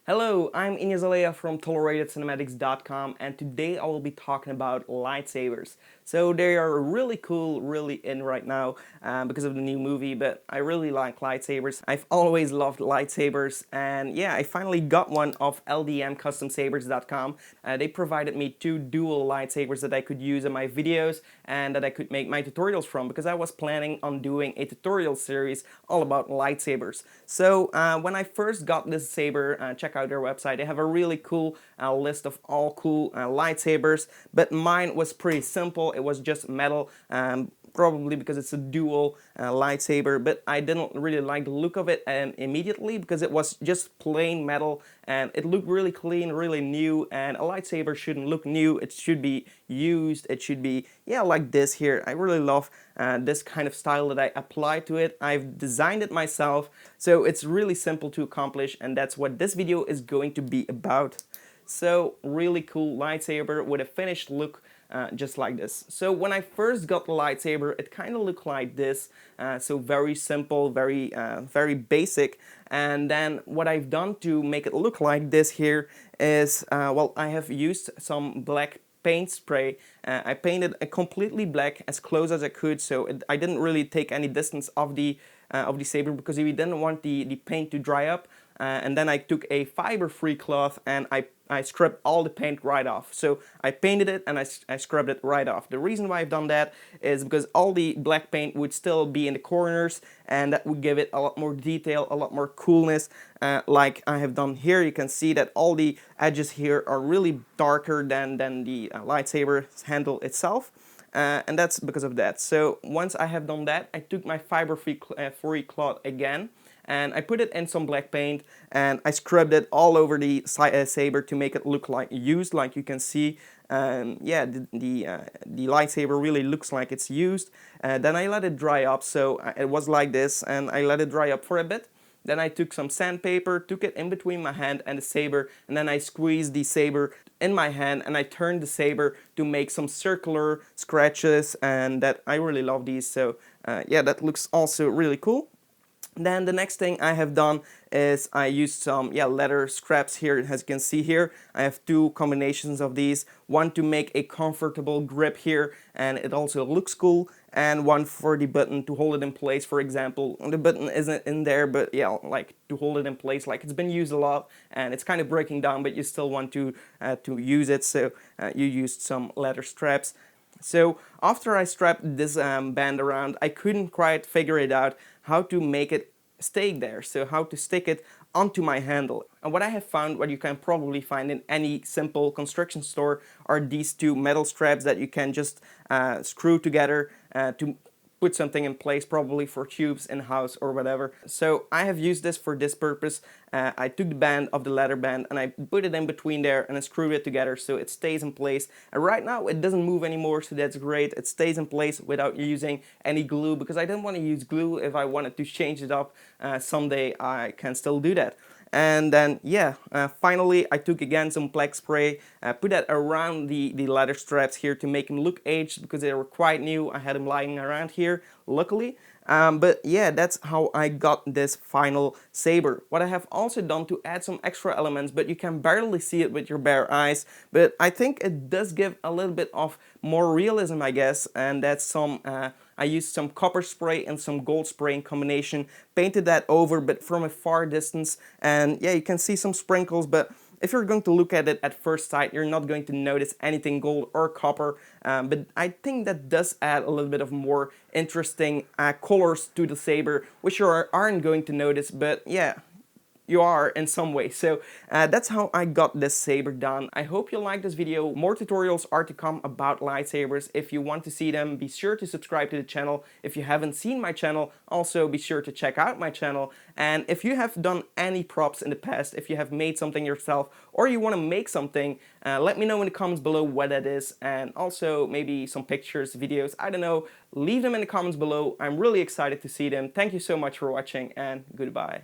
Hello, I'm Ignace Aleya from ToleratedCinematics.com, and today I will be talking about lightsabers. So they are really cool, really in right now because of the new movie, but I really like lightsabers. I've always loved lightsabers, and yeah, I finally got one off LDMCustomSabers.com. They provided me two dual lightsabers that I could use in my videos and that I could make my tutorials from, because I was planning on doing a tutorial series all about lightsabers. So when I first got this saber, check out their website. They have a really cool list of all cool lightsabers, but mine was pretty simple. It was just metal, probably because it's a dual lightsaber, but I didn't really like the look of it immediately, because it was just plain metal and it looked really clean, really new, and a lightsaber shouldn't look new. It should be used. It should be, yeah, like this here. I really love this kind of style that I apply to it. I've designed it myself, so it's really simple to accomplish, and that's what this video is going to be about. So really cool lightsaber with a finished look, just like this. So when I first got the lightsaber, it kind of looked like this, so very simple, very basic. And then what I've done to make it look like this here is, well, I have used some black paint spray. I painted it completely black, as close as I could, so I didn't really take any distance of the saber, because we didn't want the paint to dry up. And then I took a fiber-free cloth and I scrubbed all the paint right off. So I painted it and I scrubbed it right off. The reason why I've done that is because all the black paint would still be in the corners, and that would give it a lot more detail, a lot more coolness, like I have done here. You can see that all the edges here are really darker than the lightsaber handle itself. And that's because of that. So once I have done that, I took my fiber-free cloth again, and I put it in some black paint and I scrubbed it all over the saber to make it look like used, like you can see. Yeah, the lightsaber really looks like it's used. Then I let it dry up, so it was like this, and I let it dry up for a bit. Then I took some sandpaper, took it in between my hand and the saber, and then I squeezed the saber in my hand and I turned the saber to make some circular scratches, and that I really love these. So yeah, that looks also really cool. Then the next thing I have done is I used some leather scraps here. As you can see here, I have two combinations of these. One to make a comfortable grip here, and it also looks cool, and one for the button to hold it in place. For example, the button isn't in there, but yeah, like to hold it in place, like it's been used a lot and it's kind of breaking down, but you still want to use it, so you used some leather straps. So after I strapped this band around, I couldn't quite figure it out how to make it stay there, so how to stick it onto my handle. And what I have found, what you can probably find in any simple construction store, are these two metal straps that you can just screw together to put something in place, probably for tubes in-house or whatever. So I have used this for this purpose. I took the band of the leather band and I put it in between there and I screwed it together so it stays in place. And right now it doesn't move anymore, so that's great. It stays in place without using any glue, because I didn't want to use glue. If I wanted to change it up someday, I can still do that. And then yeah, finally I took again some black spray, put that around the leather straps here to make them look aged, because they were quite new. I had them lying around here, luckily. But yeah, that's how I got this final saber. What I have also done to add some extra elements, but you can barely see it with your bare eyes, but I think it does give a little bit of more realism, I guess, and that's some I used some copper spray and some gold spray in combination, painted that over, but from a far distance, and yeah, you can see some sprinkles, but if you're going to look at it at first sight, you're not going to notice anything gold or copper, but I think that does add a little bit of more interesting colors to the saber, which you aren't going to notice, but yeah, you are in some way. So that's how I got this saber done. I hope you liked this video. More tutorials are to come about lightsabers. If you want to see them, be sure to subscribe to the channel. If you haven't seen my channel, also be sure to check out my channel. And if you have done any props in the past, if you have made something yourself, or you want to make something, let me know in the comments below what that is, and also maybe some pictures, videos, I don't know. Leave them in the comments below. I'm really excited to see them. Thank you so much for watching, and goodbye.